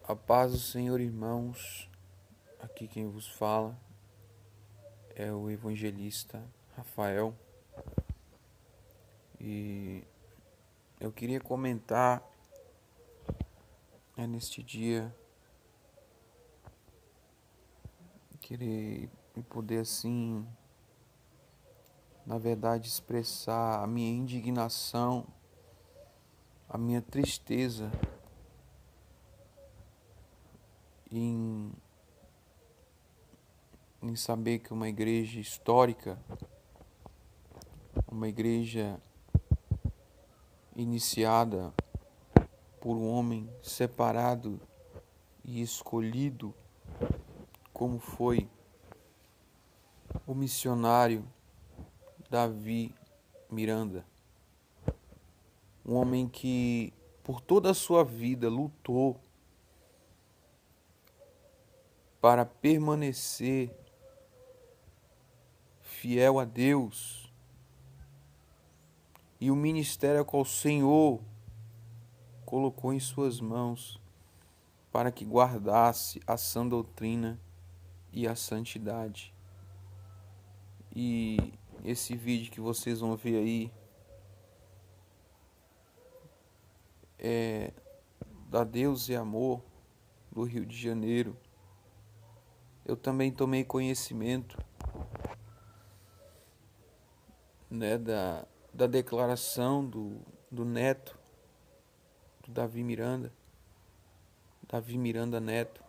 A paz do Senhor, irmãos. Aqui quem vos fala é o evangelista Rafael. E eu queria comentar neste dia, querer poder assim, na verdade, expressar a minha indignação, a minha tristeza em saber que uma igreja histórica, uma igreja iniciada por um homem separado e escolhido, como foi o missionário Davi Miranda, um homem que por toda a sua vida lutou para permanecer fiel a Deus e o ministério ao qual o Senhor colocou em suas mãos para que guardasse a sã doutrina e a santidade. E esse vídeo que vocês vão ver aí é da Deus e Amor do Rio de Janeiro. Eu também tomei conhecimento, da declaração do neto do Davi Miranda Neto,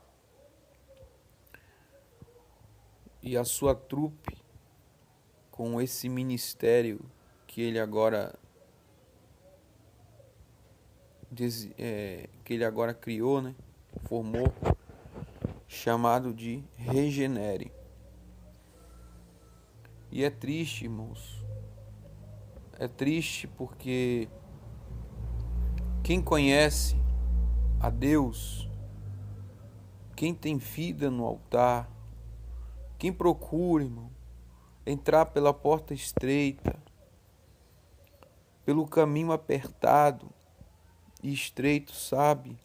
e a sua trupe com esse ministério que ele agora criou, formou, chamado de Regenere. E é triste, irmãos. É triste porque quem conhece a Deus, quem tem vida no altar, quem procura, irmão, entrar pela porta estreita, pelo caminho apertado e estreito, sabe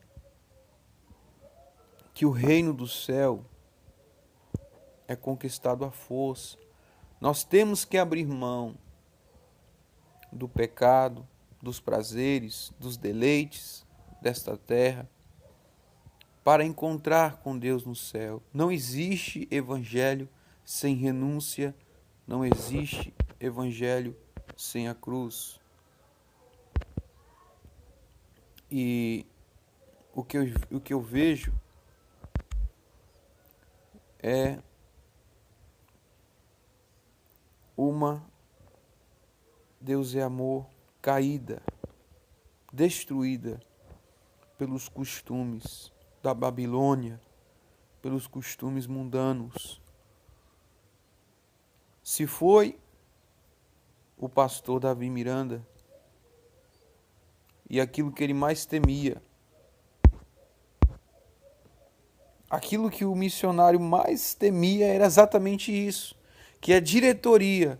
que o reino do céu é conquistado à força. Nós temos que abrir mão do pecado, dos prazeres, dos deleites desta terra, para encontrar com Deus no céu. Não existe evangelho sem renúncia, não existe evangelho sem a cruz. E o que eu vejo é uma Deus é amor caída, destruída pelos costumes da Babilônia, pelos costumes mundanos. Se foi o pastor Davi Miranda e aquilo que ele mais temia, aquilo que o missionário mais temia era exatamente isso, que a diretoria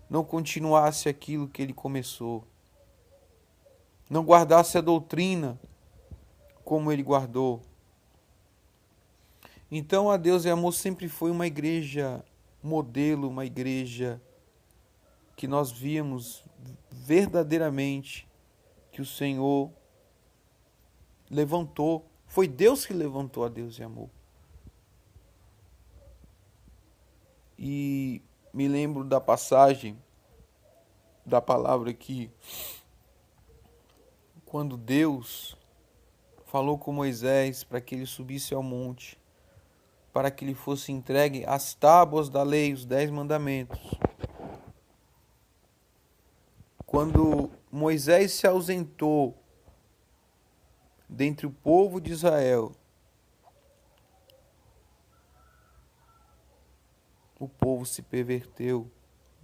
não continuasse aquilo que ele começou, não guardasse a doutrina como ele guardou. Então a Deus e Amor sempre foi uma igreja modelo, uma igreja que nós víamos verdadeiramente que o Senhor levantou. Foi Deus que levantou a Deus e Amor. E me lembro da passagem da palavra que quando Deus falou com Moisés para que ele subisse ao monte, para que lhe fosse entregue as tábuas da lei, os 10 mandamentos. Quando Moisés se ausentou dentre o povo de Israel, o povo se perverteu,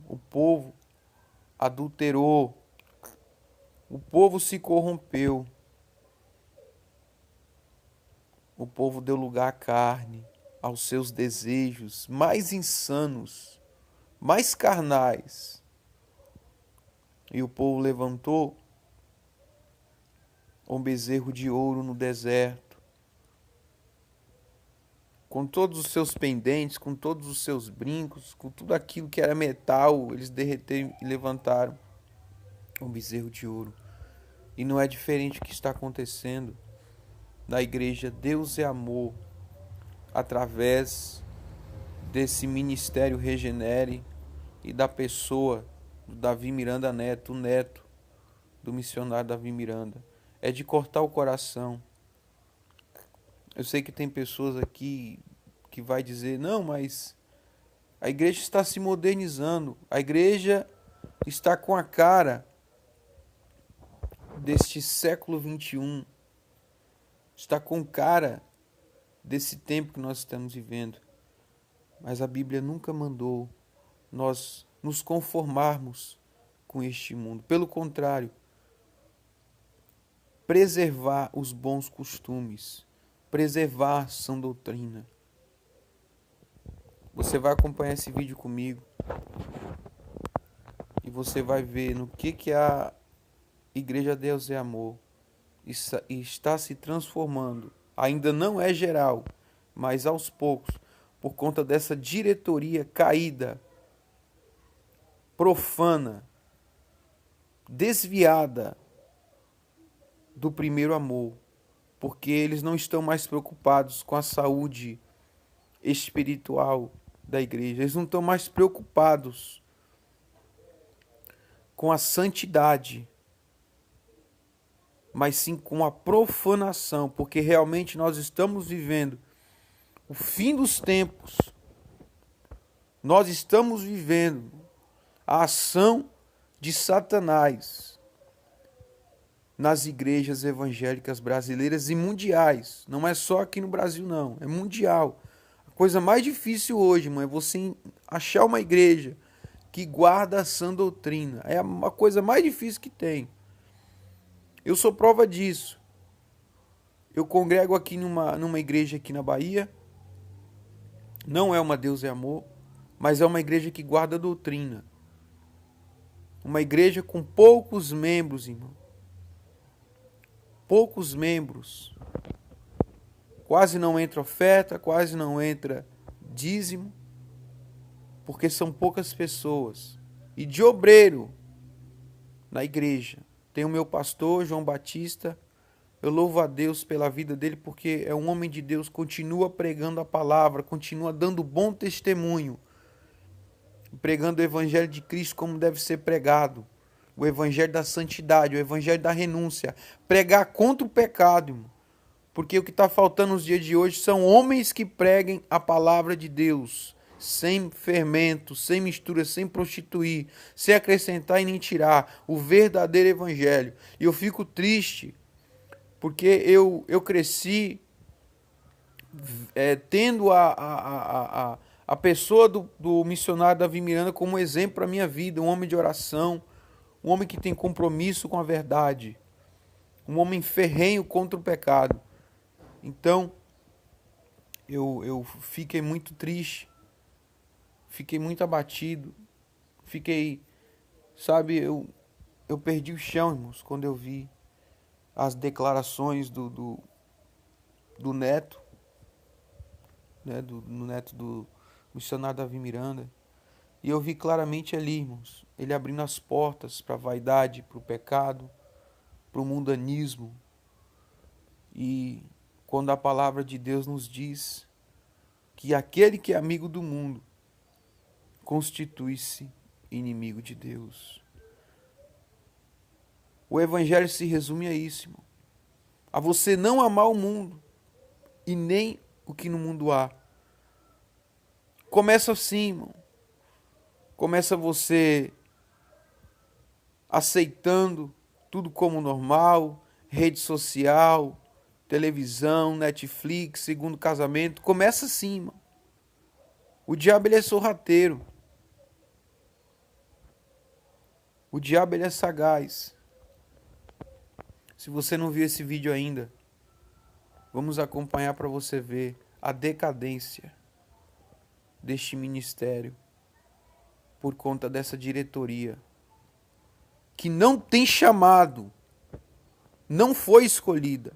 o povo adulterou, o povo se corrompeu, o povo deu lugar à carne, aos seus desejos mais insanos, mais carnais. E o povo levantou um bezerro de ouro no deserto, com todos os seus pendentes, com todos os seus brincos, com tudo aquilo que era metal, eles derreteram e levantaram um bezerro de ouro. E não é diferente o que está acontecendo na igreja. Deus é amor através desse ministério Regenere e da pessoa do Davi Miranda Neto, o neto do missionário Davi Miranda. É de cortar o coração. Eu sei que tem pessoas aqui que vai dizer, não, mas a igreja está se modernizando. A igreja está com a cara deste século 21. Está com cara desse tempo que nós estamos vivendo. Mas a Bíblia nunca mandou nós nos conformarmos com este mundo. Pelo contrário, preservar os bons costumes, preservar a sã doutrina. Você vai acompanhar esse vídeo comigo e você vai ver no que a Igreja Deus é Amor está se transformando. Ainda não é geral, mas aos poucos, por conta dessa diretoria caída, profana, desviada do primeiro amor, porque eles não estão mais preocupados com a saúde espiritual da igreja, eles não estão mais preocupados com a santidade, mas sim com a profanação, porque realmente nós estamos vivendo o fim dos tempos. Nós estamos vivendo a ação de Satanás nas igrejas evangélicas brasileiras e mundiais. Não é só aqui no Brasil, não. É mundial. A coisa mais difícil hoje, irmão, é você achar uma igreja que guarda a sã doutrina. É a coisa mais difícil que tem. Eu sou prova disso. Eu congrego aqui numa igreja aqui na Bahia. Não é uma Deus é Amor, mas é uma igreja que guarda a doutrina. Uma igreja com poucos membros, irmão. Poucos membros. Quase não entra oferta, quase não entra dízimo, porque são poucas pessoas. E de obreiro na igreja tem o meu pastor, João Batista. Eu louvo a Deus pela vida dele, porque é um homem de Deus, continua pregando a palavra, continua dando bom testemunho, pregando o evangelho de Cristo como deve ser pregado, o evangelho da santidade, o evangelho da renúncia, pregar contra o pecado, irmão. Porque o que está faltando nos dias de hoje são homens que preguem a palavra de Deus, sem fermento, sem mistura, sem prostituir, sem acrescentar e nem tirar, o verdadeiro evangelho. E eu fico triste, porque eu cresci tendo a pessoa do missionário Davi Miranda como exemplo para a minha vida, um homem de oração, um homem que tem compromisso com a verdade, um homem ferrenho contra o pecado. Então, eu fiquei muito triste, fiquei muito abatido, eu perdi o chão, irmãos, quando eu vi as declarações do neto, né, do neto do missionário Davi Miranda. E eu vi claramente ali, irmãos, ele abrindo as portas para a vaidade, para o pecado, para o mundanismo. E quando a palavra de Deus nos diz que aquele que é amigo do mundo constitui-se inimigo de Deus. O evangelho se resume a isso, irmão. A você não amar o mundo e nem o que no mundo há. Começa assim, irmão. Começa você aceitando tudo como normal, rede social, televisão, Netflix, segundo casamento. Começa assim, irmão. O diabo, ele é sorrateiro. O diabo, ele é sagaz. Se você não viu esse vídeo ainda, vamos acompanhar para você ver a decadência deste ministério por conta dessa diretoria que não tem chamado não foi escolhida.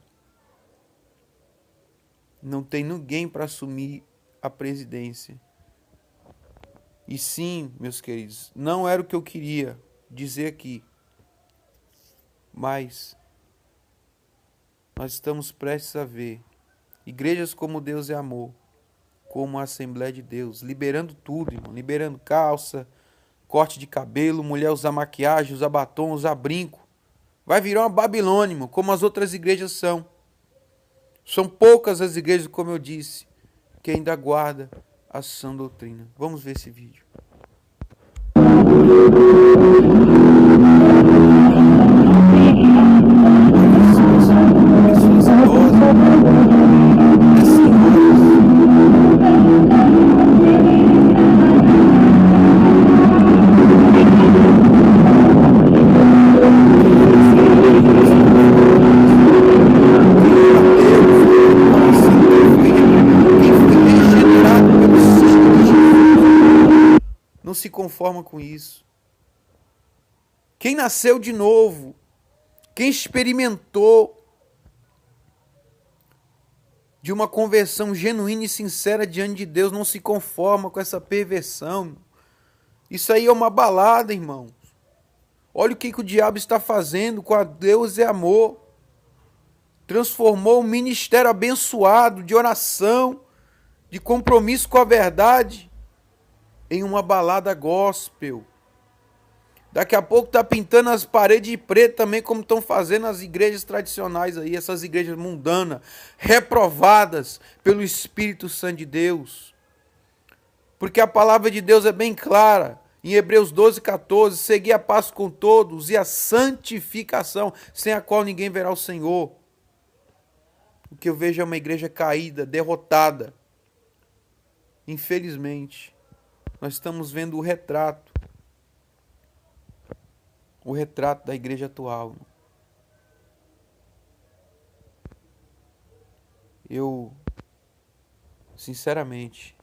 Não tem ninguém para assumir a presidência. E sim, meus queridos, não era o que eu queria dizer aqui, mas nós estamos prestes a ver igrejas como Deus é Amor, como a Assembleia de Deus, liberando tudo, irmão, liberando calça, corte de cabelo, mulher usar maquiagem, usar batom, usar brinco. Vai virar uma Babilônia, irmão, como as outras igrejas são. São poucas as igrejas, como eu disse, que ainda guardam a sã doutrina. Vamos ver esse vídeo. Pessoas idosas, não se conforma com isso. Quem nasceu de novo, quem experimentou de uma conversão genuína e sincera diante de Deus, não se conforma com essa perversão. Isso aí é uma balada, irmãos. Olha o que o diabo está fazendo com a Deus é Amor. Transformou um ministério abençoado de oração, de compromisso com a verdade, em uma balada gospel. Daqui a pouco tá pintando as paredes de preto também, como estão fazendo as igrejas tradicionais aí, essas igrejas mundanas, reprovadas pelo Espírito Santo de Deus. Porque a palavra de Deus é bem clara, em Hebreus 12:14, segui a paz com todos e a santificação, sem a qual ninguém verá o Senhor. O que eu vejo é uma igreja caída, derrotada. Infelizmente, nós estamos vendo o retrato da igreja atual. Eu, sinceramente,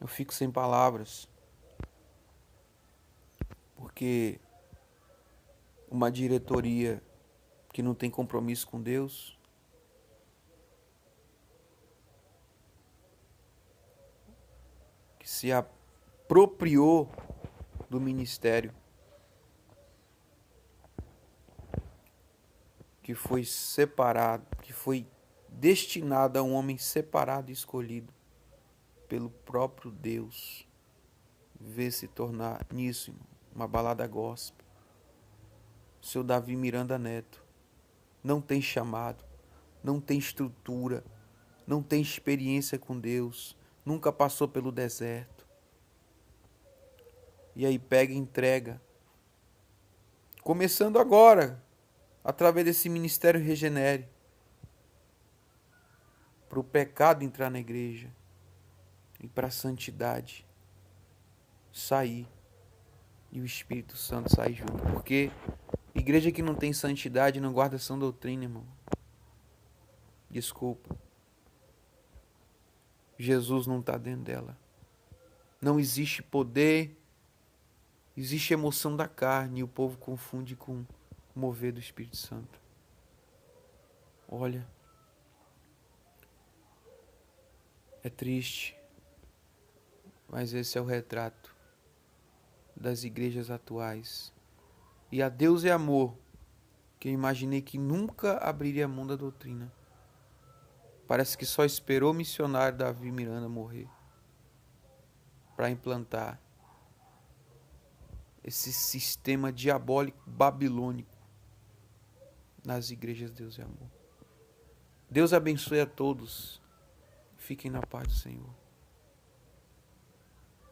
eu fico sem palavras, porque uma diretoria que não tem compromisso com Deus, que se apropriou do ministério, que foi separado, que foi destinado a um homem separado e escolhido pelo próprio Deus, vê se tornar nisso, irmão, uma balada gospel. O seu Davi Miranda Neto não tem chamado, não tem estrutura, não tem experiência com Deus, nunca passou pelo deserto. E aí pega e entrega. Começando agora, através desse ministério Regenere, para o pecado entrar na igreja e para a santidade sair e o Espírito Santo sair junto. Porque igreja que não tem santidade não guarda sã doutrina, irmão. Desculpa. Jesus não está dentro dela. Não existe poder, existe emoção da carne e o povo confunde com o mover do Espírito Santo. Olha, é triste, mas esse é o retrato das igrejas atuais. E a Deus é Amor, que eu imaginei que nunca abriria mão da doutrina. Parece que só esperou o missionário Davi Miranda morrer para implantar esse sistema diabólico babilônico nas igrejas Deus é Amor. Deus abençoe a todos. Fiquem na paz do Senhor.